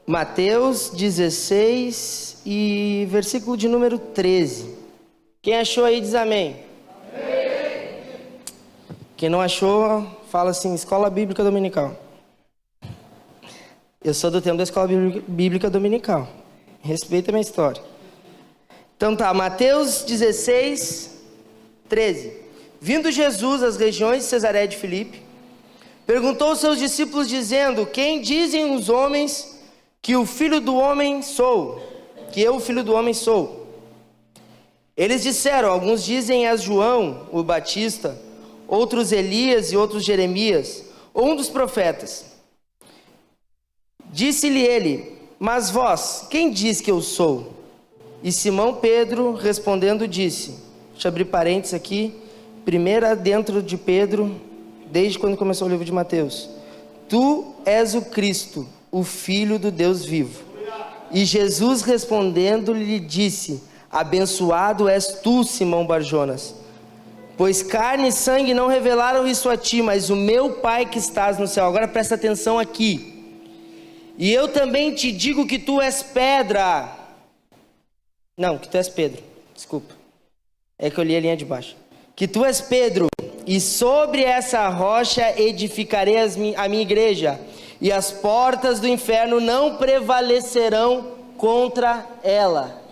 Mateus 16 e versículo de número 13. Quem achou aí diz amém. Amém. Quem não achou, fala assim, Escola Bíblica Dominical. Eu sou do tempo da Escola Bíblica Dominical. Respeita a minha história. Então tá, Mateus 16, 13. Vindo Jesus às regiões de Cesareia de Filipe, perguntou aos seus discípulos dizendo: quem dizem os homens que o Filho do Homem sou? Que eu, o Filho do Homem, sou? Eles disseram: alguns dizem és João, o Batista, outros Elias e outros Jeremias, ou um dos profetas. Disse-lhe ele: mas vós, quem diz que eu sou? E Simão Pedro respondendo disse, deixa eu abrir parênteses aqui, primeira dentro de Pedro, desde quando começou o livro de Mateus: tu és o Cristo, o Filho do Deus vivo. E Jesus respondendo lhe disse: abençoado és tu, Simão Barjonas, pois carne e sangue não revelaram isso a ti, mas o meu Pai que estás no céu. Agora presta atenção aqui. E eu também te digo que tu és pedra. Não, que tu és Pedro, desculpa. É que eu li a linha de baixo. Que tu és Pedro, e sobre essa rocha edificarei a minha igreja, e as portas do inferno não prevalecerão contra ela.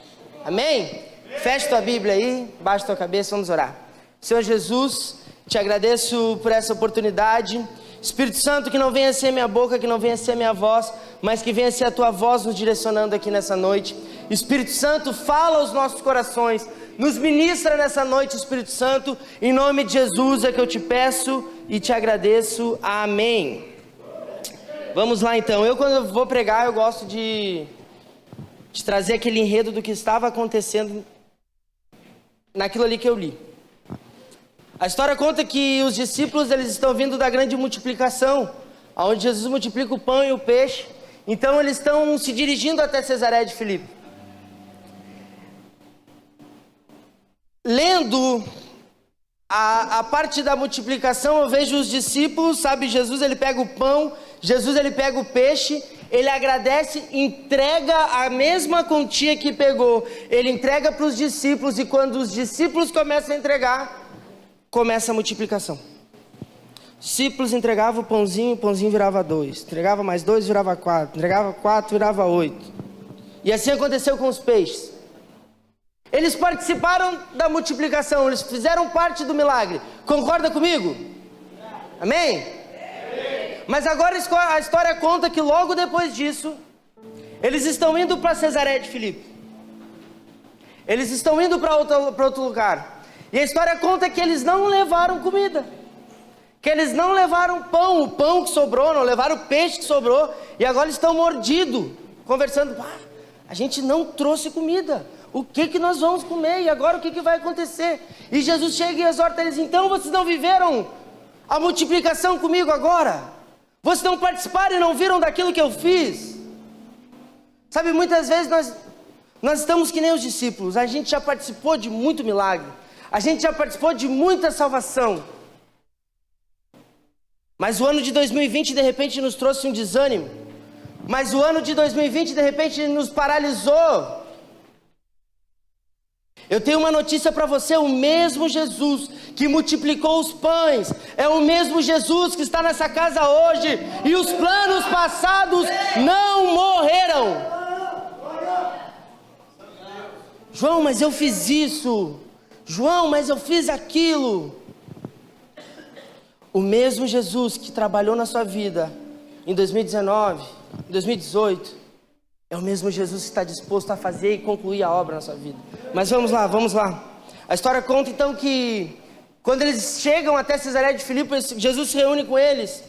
Amém? Feche tua Bíblia aí, baixa tua cabeça, vamos orar. Senhor Jesus, te agradeço por essa oportunidade. Espírito Santo, que não venha ser minha boca, que não venha ser minha voz, mas que venha ser a tua voz nos direcionando aqui nessa noite. Espírito Santo, fala aos nossos corações, nos ministra nessa noite, Espírito Santo, em nome de Jesus é que eu te peço e te agradeço. Amém. Vamos lá então. Eu, quando eu vou pregar, eu gosto de trazer aquele enredo do que estava acontecendo naquilo ali que eu li. A história conta que os discípulos, eles estão vindo da grande multiplicação, onde Jesus multiplica o pão e o peixe. Então eles estão se dirigindo até Cesareia de Filipe. Lendo a parte da multiplicação, eu vejo os discípulos, sabe, Jesus ele pega o pão, Jesus ele pega o peixe, ele agradece, entrega a mesma quantia que pegou, ele entrega para os discípulos, e quando os discípulos começam a entregar, começa a multiplicação. Discípulos entregavam o pãozinho virava 2, entregava mais 2, virava 4, entregava 4, virava 8. E assim aconteceu com os peixes. Eles participaram da multiplicação, eles fizeram parte do milagre. Concorda comigo? Amém? Mas agora a história conta que logo depois disso, eles estão indo para Cesareia de Filipe. Eles estão indo para outro lugar. E a história conta que eles não levaram comida. Que eles não levaram pão, o pão que sobrou, não levaram o peixe que sobrou. E agora eles estão mordidos, conversando. A gente não trouxe comida. O que nós vamos comer? E agora o que vai acontecer? E Jesus chega e exorta eles: então vocês não viveram a multiplicação comigo agora? Vocês não participaram e não viram daquilo que eu fiz? Sabe, muitas vezes nós estamos que nem os discípulos. A gente já participou de muito milagre. A gente já participou de muita salvação. Mas o ano de 2020 de repente nos trouxe um desânimo. Mas o ano de 2020 de repente nos paralisou. Eu tenho uma notícia para você: o mesmo Jesus que multiplicou os pães é o mesmo Jesus que está nessa casa hoje, e os planos passados não morreram. João, mas eu fiz isso. João, mas eu fiz aquilo. O mesmo Jesus que trabalhou na sua vida em 2019, em 2018, é o mesmo Jesus que está disposto a fazer e concluir a obra na sua vida. Mas vamos lá. A história conta então que quando eles chegam até Cesareia de Filipe, Jesus se reúne com eles.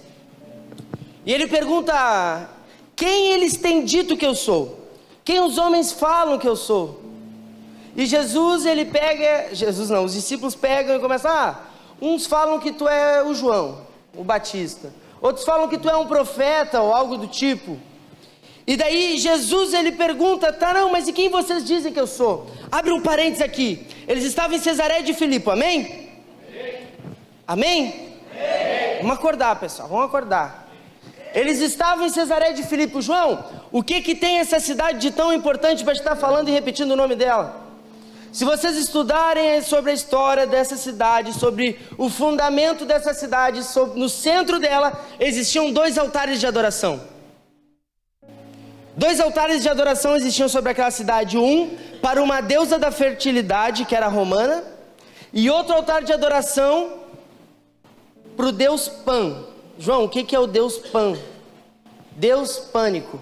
E ele pergunta: quem eles têm dito que eu sou? Quem os homens falam que eu sou? E os discípulos pegam e começam: uns falam que tu é o João, o Batista. Outros falam que tu é um profeta ou algo do tipo. E daí Jesus ele pergunta: mas e quem vocês dizem que eu sou? Abre um parênteses aqui. Eles estavam em Cesareia de Filipe, amém? Amém? Vamos acordar, pessoal, vamos acordar. Eles estavam em Cesareia de Filipe. João, O que tem essa cidade de tão importante para estar falando e repetindo o nome dela? Se vocês estudarem sobre a história dessa cidade, sobre o fundamento dessa cidade, no centro dela existiam 2 altares de adoração. 2 altares de adoração existiam sobre aquela cidade. Um para uma deusa da fertilidade, que era romana, e outro altar de adoração para o deus Pan. João, o que é o deus Pan? Deus pânico.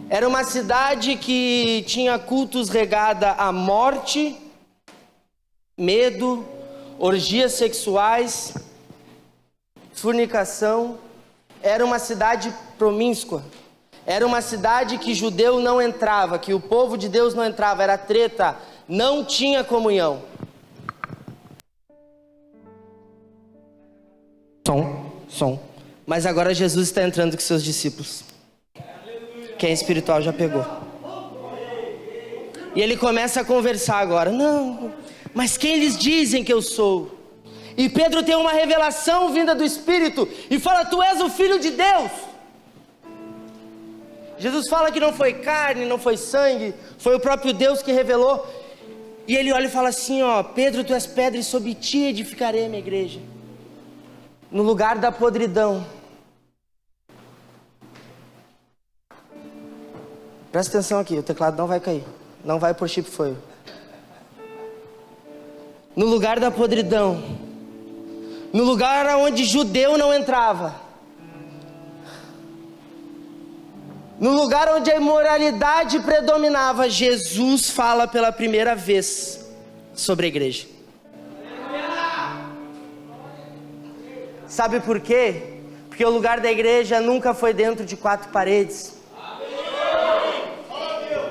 Era uma cidade que tinha cultos regada à morte, medo, orgias sexuais, fornicação. Era uma cidade promíscua. Era uma cidade que judeu não entrava, que o povo de Deus não entrava, era treta, não tinha comunhão. Som. Mas agora Jesus está entrando com seus discípulos. Quem é espiritual já pegou. E ele começa a conversar agora. Não, mas quem eles dizem que eu sou? E Pedro tem uma revelação vinda do Espírito e fala: tu és o Filho de Deus. Jesus fala que não foi carne, não foi sangue, foi o próprio Deus que revelou. E ele olha e fala assim: ó, Pedro, tu és pedra e sobre ti edificarei a minha igreja. No lugar da podridão. Presta atenção aqui, o teclado não vai cair. Não vai por chip foil. No lugar da podridão. No lugar onde judeu não entrava. No lugar onde a imoralidade predominava, Jesus fala pela primeira vez sobre a igreja. Sabe por quê? Porque o lugar da igreja nunca foi dentro de 4 paredes.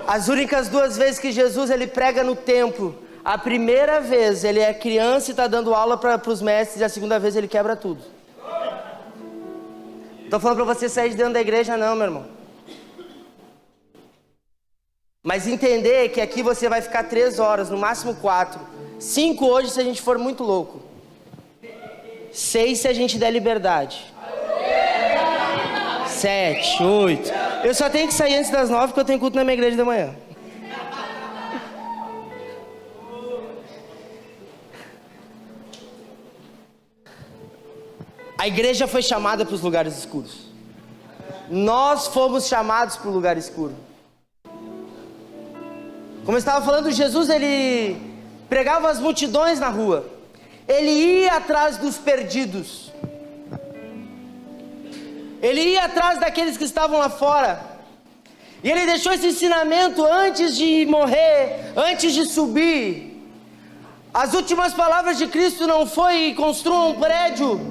As únicas 2 vezes que Jesus ele prega no templo, a primeira vez ele é criança e está dando aula para os mestres, e a segunda vez ele quebra tudo. Estou falando para você sair de dentro da igreja não, meu irmão. Mas entender que aqui você vai ficar 3 horas, no máximo 4. 5 hoje se a gente for muito louco. 6 se a gente der liberdade. 7, 8. Eu só tenho que sair antes das 9 porque eu tenho culto na minha igreja de manhã. A igreja foi chamada para os lugares escuros. Nós fomos chamados para o lugar escuro. Como eu estava falando, Jesus ele pregava as multidões na rua. Ele ia atrás dos perdidos. Ele ia atrás daqueles que estavam lá fora. E ele deixou esse ensinamento antes de morrer, antes de subir. As últimas palavras de Cristo não foi: construa um prédio.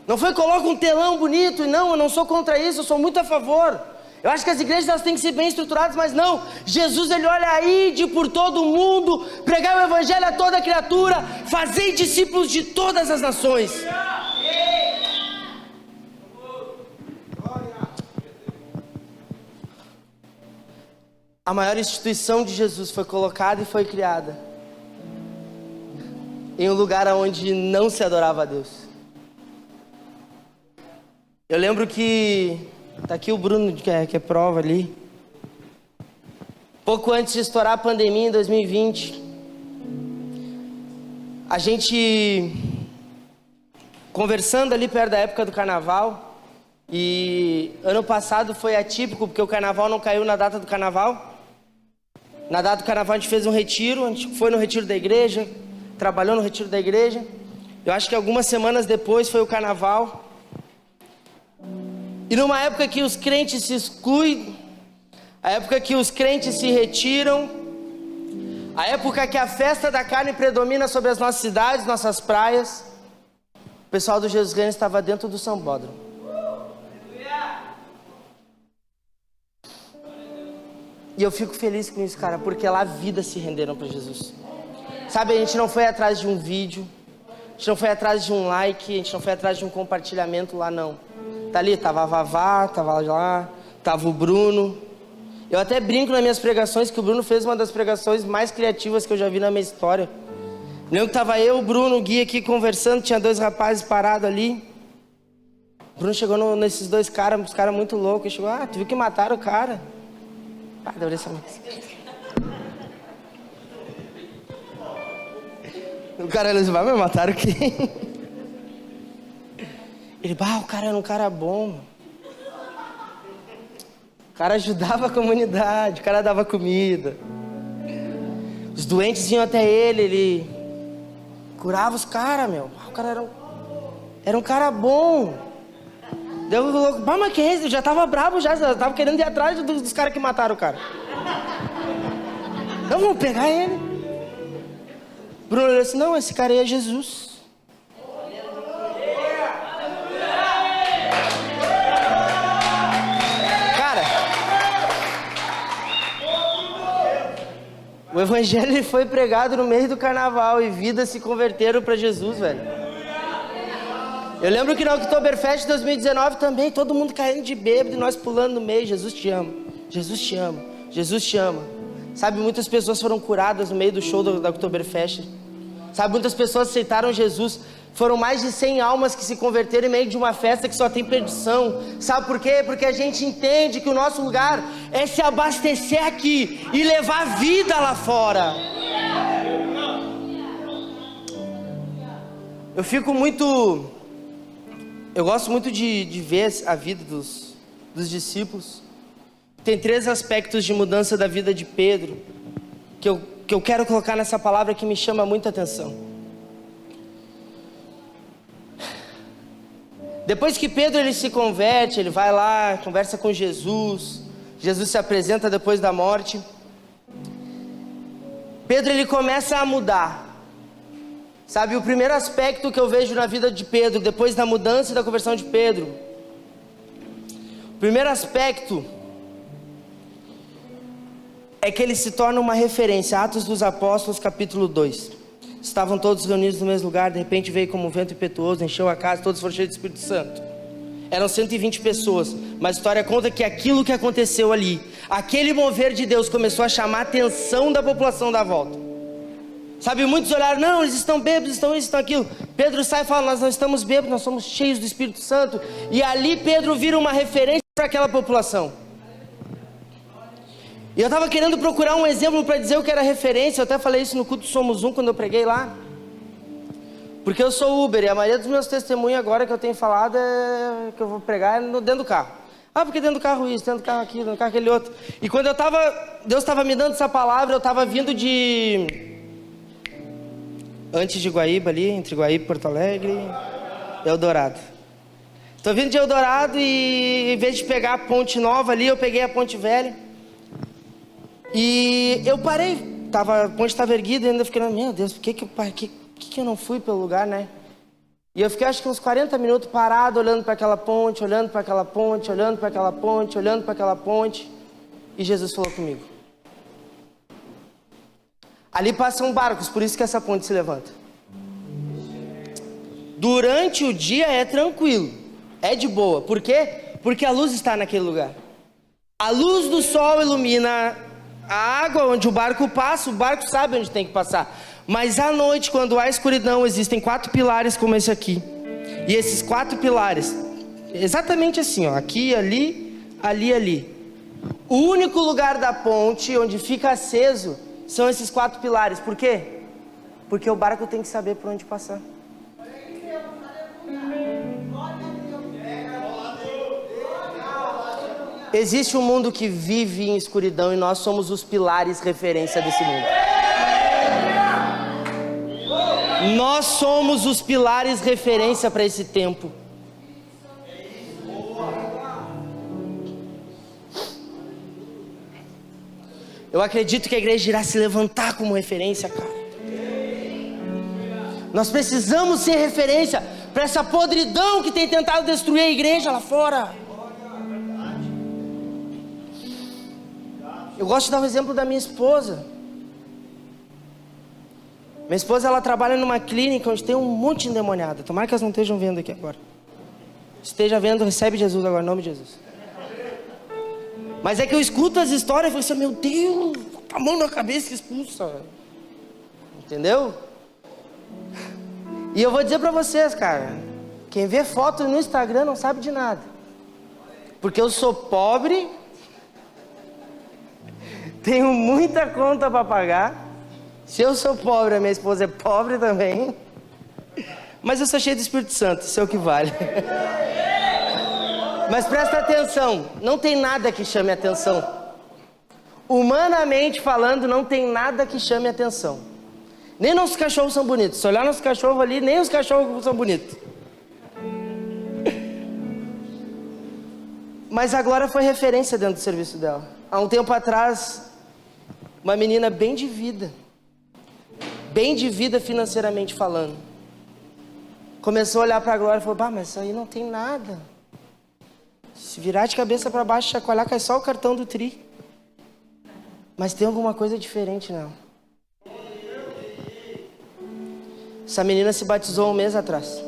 Não foi: coloca um telão bonito. Não, eu não sou contra isso, eu sou muito a favor. Eu acho que as igrejas elas têm que ser bem estruturadas, mas não. Jesus ele olha aí de por todo o mundo, pregar o evangelho a toda criatura, fazer discípulos de todas as nações. A maior instituição de Jesus foi colocada e foi criada em um lugar onde não se adorava a Deus. Eu lembro que tá aqui o Bruno, que é prova ali. Pouco antes de estourar a pandemia em 2020, a gente conversando ali perto da época do carnaval. E ano passado foi atípico, porque o carnaval não caiu na data do carnaval. Na data do carnaval a gente fez um retiro, a gente foi no retiro da igreja, trabalhou no retiro da igreja. Eu acho que algumas semanas depois foi o carnaval. E numa época que os crentes se excluem, a época que os crentes se retiram, a época que a festa da carne predomina sobre as nossas cidades, nossas praias, o pessoal do Jesus Reino estava dentro do Sambódromo. E eu fico feliz com isso, cara, porque lá vidas se renderam para Jesus. Sabe, a gente não foi atrás de um vídeo, a gente não foi atrás de um like, a gente não foi atrás de um compartilhamento lá, não. Tá ali, tava a Vavá, tava lá, tava o Bruno. Eu até brinco nas minhas pregações que o Bruno fez uma das pregações mais criativas que eu já vi na minha história. Lembro que tava eu, o Bruno, o Gui aqui conversando, tinha 2 rapazes parados ali. O Bruno chegou nesses dois caras, os caras muito loucos. Ele chegou, tu viu que mataram o cara? Adorei essa música. O cara disse, vai me mataram quem? Ele, o cara era um cara bom. O cara ajudava a comunidade, o cara dava comida. Os doentes iam até ele curava os caras, meu. O cara era um cara bom. Deu louco, mas que é isso? Eu já tava bravo, já tava querendo ir atrás dos caras que mataram o cara. Não, vamos pegar ele. Bruno olhou assim, não, esse cara aí é Jesus. Cara, o evangelho foi pregado no meio do carnaval e vidas se converteram para Jesus, velho. Eu lembro que na Oktoberfest 2019 também, todo mundo caindo de bêbado e nós pulando no meio. Jesus te ama, Jesus te ama, Jesus te ama. Sabe, muitas pessoas foram curadas no meio do show da Oktoberfest. Sabe, muitas pessoas aceitaram Jesus. Foram mais de 100 almas que se converteram em meio de uma festa que só tem perdição. Sabe por quê? Porque a gente entende que o nosso lugar é se abastecer aqui e levar vida lá fora. Eu gosto muito de ver a vida dos discípulos. Tem 3 aspectos de mudança da vida de Pedro que eu quero colocar nessa palavra que me chama muita atenção. Depois que Pedro ele se converte, ele vai lá, conversa com Jesus. Jesus se apresenta depois da morte. Pedro ele começa a mudar. Sabe, o primeiro aspecto que eu vejo na vida de Pedro, depois da mudança e da conversão de Pedro, o primeiro aspecto é que ele se torna uma referência. Atos dos Apóstolos, capítulo 2. Estavam todos reunidos no mesmo lugar, de repente veio como um vento impetuoso, encheu a casa, todos foram cheios do Espírito Santo. Eram 120 pessoas, mas a história conta que aquilo que aconteceu ali, aquele mover de Deus começou a chamar a atenção da população da volta. Sabe, muitos olharam, não, eles estão bêbados, estão isso, estão aquilo. Pedro sai e fala, nós não estamos bêbados, nós somos cheios do Espírito Santo. E ali Pedro vira uma referência para aquela população. E eu estava querendo procurar um exemplo para dizer o que era referência. Eu até falei isso no culto Somos Um, quando eu preguei lá. Porque eu sou Uber, e a maioria dos meus testemunhos agora que eu tenho falado é que eu vou pregar dentro do carro. Porque dentro do carro isso, dentro do carro aquilo, dentro do carro aquele outro. E quando Deus estava me dando essa palavra, eu estava vindo antes de Guaíba ali, entre Guaíba e Porto Alegre, Eldorado. Estou vindo de Eldorado e em vez de pegar a ponte nova ali, eu peguei a ponte velha. E eu parei, a ponte estava erguida e ainda fiquei, meu Deus, por que eu não fui pelo lugar, né? E eu fiquei acho que uns 40 minutos parado, olhando para aquela ponte, olhando para aquela ponte, olhando para aquela ponte, olhando para aquela ponte. E Jesus falou comigo. Ali passam barcos, por isso que essa ponte se levanta. Durante o dia é tranquilo, é de boa. Por quê? Porque a luz está naquele lugar. A luz do sol ilumina a água onde o barco passa, o barco sabe onde tem que passar. Mas à noite, quando há escuridão, existem 4 pilares como esse aqui. E esses 4 pilares, exatamente assim, aqui, ali, ali, ali. O único lugar da ponte onde fica aceso são esses 4 pilares. Por quê? Porque o barco tem que saber por onde passar. Existe um mundo que vive em escuridão e nós somos os pilares referência desse mundo. Nós somos os pilares referência para esse tempo. Eu acredito que a igreja irá se levantar como referência, cara. Nós precisamos ser referência para essa podridão que tem tentado destruir a igreja lá fora. Eu gosto de dar o exemplo da minha esposa. Minha esposa, ela trabalha numa clínica onde tem um monte de endemoniada. Tomara que elas não estejam vendo aqui agora. Se esteja vendo, recebe Jesus agora, em nome de Jesus. Mas é que eu escuto as histórias e falo assim, meu Deus, a mão na cabeça e expulsa. Entendeu? E eu vou dizer pra vocês, cara, Quem vê foto no Instagram não sabe de nada. Porque eu sou pobre, tenho muita conta para pagar. Se eu sou pobre, a minha esposa é pobre também. Mas eu sou cheio do Espírito Santo, isso é o que vale. Mas presta atenção, não tem nada que chame atenção. Humanamente falando, não tem nada que chame atenção. Nem nossos cachorros são bonitos. Se olhar nossos cachorros ali, nem os cachorros são bonitos. Mas a Glória foi referência dentro do serviço dela. Há um tempo atrás, uma menina bem de vida financeiramente falando, começou a olhar para a Glória e falou: bah, mas isso aí não tem nada. Se virar de cabeça para baixo, chacoalhar, cai só o cartão do Tri. Mas tem alguma coisa diferente nela. Essa menina se batizou um mês atrás.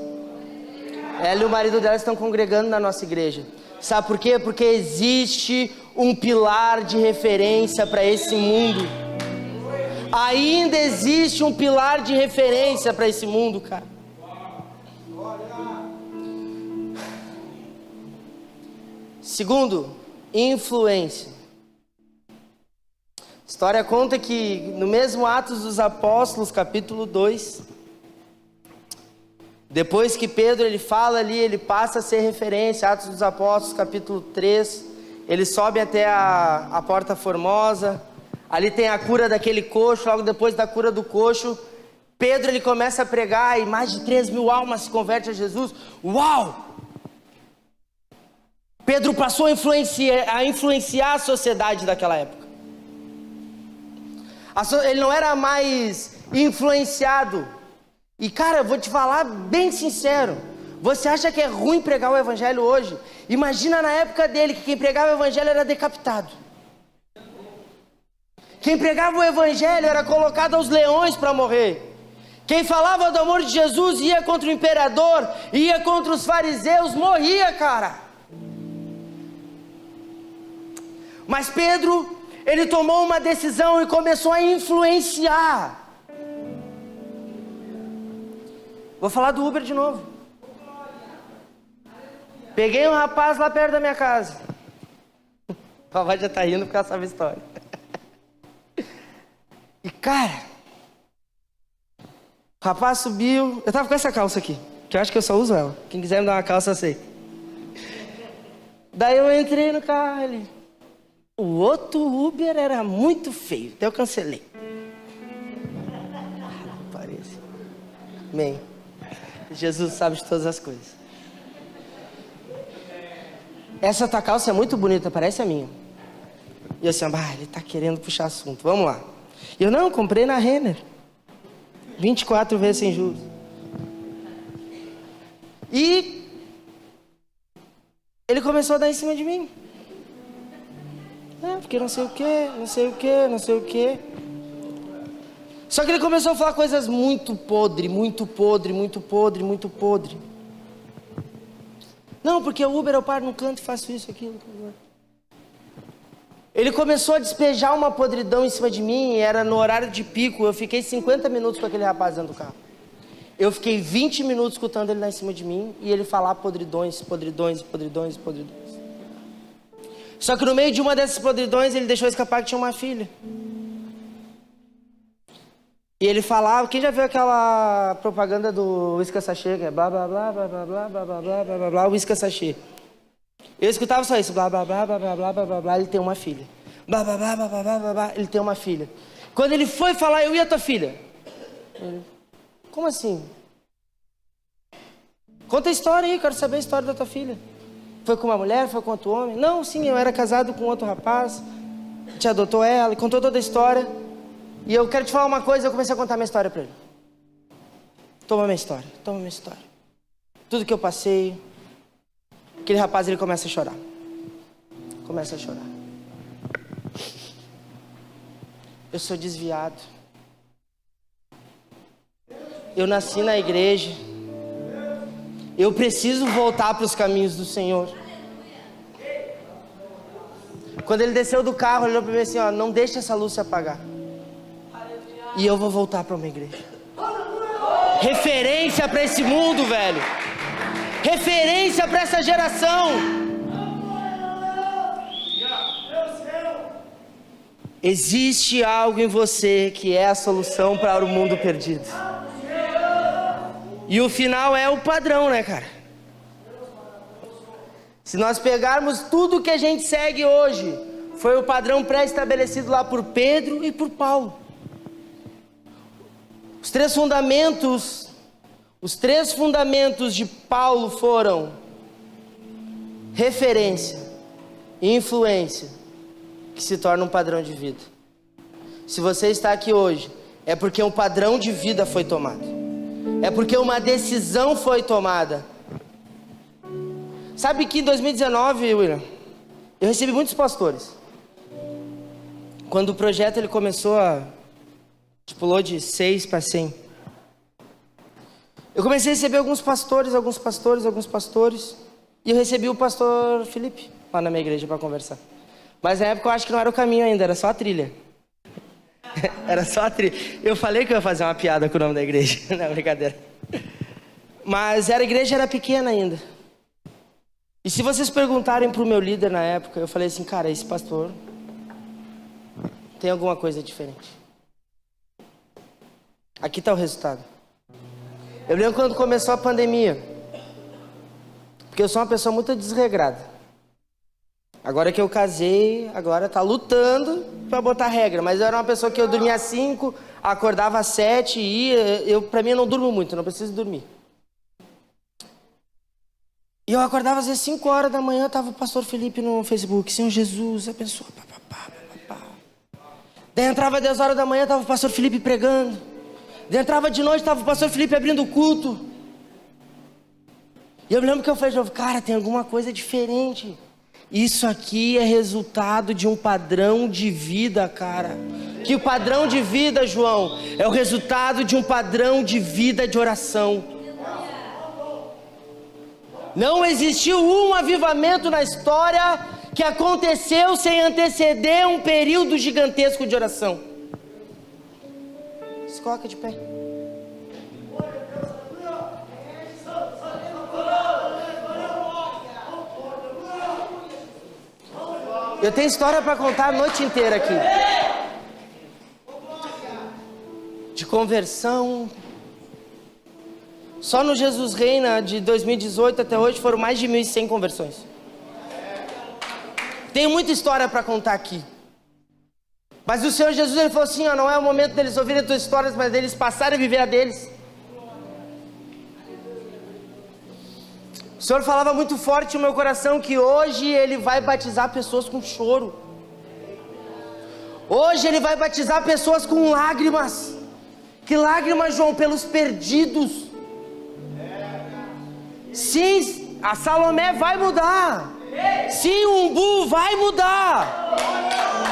Ela e o marido dela estão congregando na nossa igreja. Sabe por quê? Porque existe um pilar de referência para esse mundo. Ainda existe um pilar de referência para esse mundo, cara. Segundo, influência. A história conta que no mesmo Atos dos Apóstolos, capítulo 2, depois que Pedro ele fala ali, ele passa a ser referência. Atos dos Apóstolos, capítulo 3, ele sobe até a Porta Formosa. Ali tem a cura daquele coxo. Logo depois da cura do coxo, Pedro ele começa a pregar e mais de 3.000 almas se convertem a Jesus. Uau! Pedro passou a influenciar a sociedade daquela época. Ele não era mais influenciado. E cara, eu vou te falar bem sincero, você acha que é ruim pregar o evangelho hoje? Imagina na época dele, que quem pregava o evangelho era decapitado. Quem pregava o evangelho era colocado aos leões para morrer. Quem falava do amor de Jesus ia contra o imperador, ia contra os fariseus, morria, cara. Mas Pedro, ele tomou uma decisão e começou a influenciar. Vou falar do Uber de novo. Peguei um rapaz lá perto da minha casa. O papai já tá rindo porque ela sabe a história. E cara, o rapaz subiu. Eu tava com essa calça aqui, que eu acho que eu só uso ela. Quem quiser me dar uma calça, eu sei. Daí eu entrei no carro ali. O outro Uber era muito feio, até eu cancelei. Não parece. Amém. Jesus sabe de todas as coisas. Essa tua calça é muito bonita, parece a minha. E eu assim, ele tá querendo puxar assunto, vamos lá. E eu não, comprei na Renner. 24 vezes sem juros. E ele começou a dar em cima de mim. Porque não sei o que. Só que ele começou a falar coisas muito podre. Não, porque o Uber eu paro no canto e faço isso, aquilo. Ele começou a despejar uma podridão em cima de mim, era no horário de pico. Eu fiquei 50 minutos com aquele rapaz dentro do carro. Eu fiquei 20 minutos escutando ele lá em cima de mim e ele falar podridões. Só que no meio de uma dessas podridões ele deixou escapar que tinha uma filha. E ele falava, quem já viu aquela propaganda do Whisky Sachê, que é blá blá blá blá blá blá blá blá blá blá blá blá, Whisky Sachê. Eu escutava só isso, blá blá blá blá blá blá blá blá blá, ele tem uma filha. Blá blá blá blá blá blá blá blá, ele tem uma filha. Quando ele foi falar, eu e a tua filha? Ele, como assim? Conta a história aí, quero saber a história da tua filha. Foi com uma mulher, foi com outro homem? Não, sim, eu era casado com outro rapaz, te adotou ela, contou toda a história. E eu quero te falar uma coisa, eu comecei a contar minha história para ele. Toma minha história. Tudo que eu passei. Aquele rapaz, ele começa a chorar. Eu sou desviado. Eu nasci na igreja. Eu preciso voltar para os caminhos do Senhor. Quando ele desceu do carro, ele olhou para mim assim, não deixe essa luz se apagar. E eu vou voltar para uma igreja. Referência para esse mundo, velho. referência para essa geração. Existe algo em você que é a solução para o mundo perdido. E o final é o padrão, né, cara? Se nós pegarmos tudo que a gente segue hoje, foi o padrão pré-estabelecido lá por Pedro e por Paulo. Os três fundamentos de Paulo foram referência e influência, que se torna um padrão de vida. Se você está aqui hoje, é porque um padrão de vida foi tomado. É porque uma decisão foi tomada. Sabe que em 2019, William, eu recebi muitos pastores. Quando o projeto ele começou pulou de 6 para 100. Eu comecei a receber alguns pastores. E eu recebi o pastor Felipe lá na minha igreja para conversar. Mas na época eu acho que não era o caminho ainda, era só a trilha. Era só a trilha. Eu falei que eu ia fazer uma piada com o nome da igreja. Não, brincadeira. Mas a igreja era pequena ainda. E se vocês perguntarem para o meu líder na época, eu falei assim, cara, esse pastor tem alguma coisa diferente. Aqui está o resultado. Eu lembro quando começou a pandemia. Porque eu sou uma pessoa muito desregrada. Agora que eu casei, agora tá lutando para botar regra. Mas eu era uma pessoa que eu dormia às 5, acordava às 7 e ia. Pra mim eu não durmo muito, não preciso dormir. E eu acordava às vezes 5 horas da manhã, tava o pastor Felipe no Facebook. Senhor Jesus, abençoa, papapá. Daí entrava às 10 horas da manhã, tava o pastor Felipe pregando. Daí entrava de noite, tava o pastor Felipe abrindo o culto. E eu me lembro que eu falei, cara, tem alguma coisa diferente. Isso aqui é resultado de um padrão de vida, cara. Que o padrão de vida, João, é o resultado de um padrão de vida de oração. Não existiu um avivamento na história que aconteceu sem anteceder um período gigantesco de oração. Se coloca de pé. Eu tenho história para contar a noite inteira aqui. De conversão. Só no Jesus Reina de 2018 até hoje foram mais de 1.100 conversões. Tenho muita história para contar aqui. Mas o Senhor Jesus ele falou assim, não é o momento deles ouvirem as tuas histórias, mas deles passarem a viver a deles. O Senhor falava muito forte no meu coração que hoje Ele vai batizar pessoas com choro. Hoje Ele vai batizar pessoas com lágrimas. Que lágrimas, João? Pelos perdidos. Sim, a Salomé vai mudar. Sim, o Umbu vai mudar.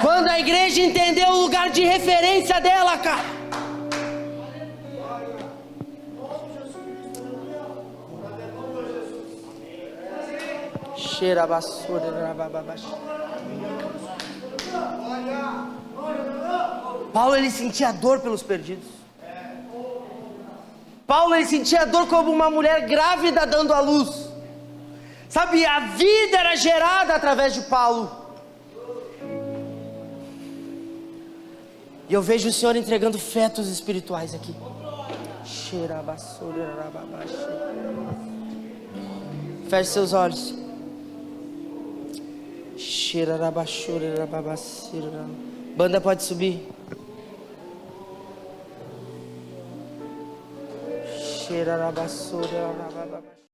Quando a igreja entender o lugar de referência dela, cara. Paulo ele sentia dor pelos perdidos. Paulo ele sentia dor como uma mulher grávida dando à luz. Sabe, a vida era gerada através de Paulo. E eu vejo o Senhor entregando fetos espirituais aqui. Feche seus olhos. Banda pode subir.